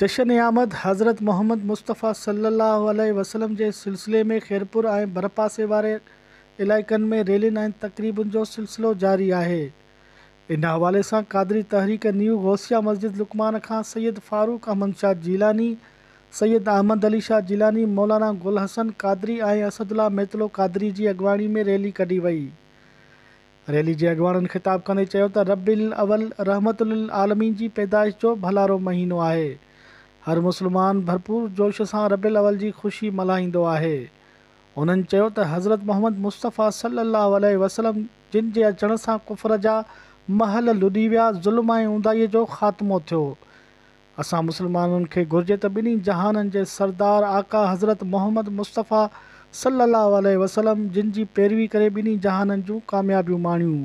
जशन आमद हज़रत मोहम्मद मुस्तफ़ा सल्लल्लाहु अलैहि वसल्लम जे सिलसिले में खैरपुर ऐं भरपासे वारे इलाइक़नि में रैलियुनि ऐं तक़रीबुनि जो सिलसिलो जारी आहे। इन हवाले सां क़ादरी तहरीक न्यू गौसिया मस्जिद लुकमान खां सैयद फ़ारूक अहमद शाह जीलानी, सैयद अहमद अली शाह जीलानी, मौलाना गुल हसन क़ादरी ऐं असदुल्ला मेतलो क़ादरी जी अॻवाणी में रैली कढी वई। रैली जे अॻवाननि ख़िताब कंदे चयो त रबीउल अव्वल रहमतुल लिल आलमीन जी पैदाइश जो भलारो महीनो आहे। हर मुस्लमान भरपूर जोश सां रबीउल अव्वल जी ख़ुशी मल्हाईंदो आहे। उन्हनि चयो त हज़रत मोहम्मद मुस्तफ़ा सल्लल्लाहु अलैहि वसल्लम जिन जे अचण सां कुफ़र जा महल लुॾी विया, ज़ुल्म ऐं ऊंदाहीअ जो ख़ात्मो थियो। असां मुस्लमाननि खे घुर्जे त ॿिन्ही जहाननि जे सरदार आका हज़रत मोहम्मद मुस्तफ़ा सल्लल्लाहु अलैहि वसल्लम जिन जी पैरवी करे ॿिन्ही जहाननि जूं कामयाबियूं माणियूं।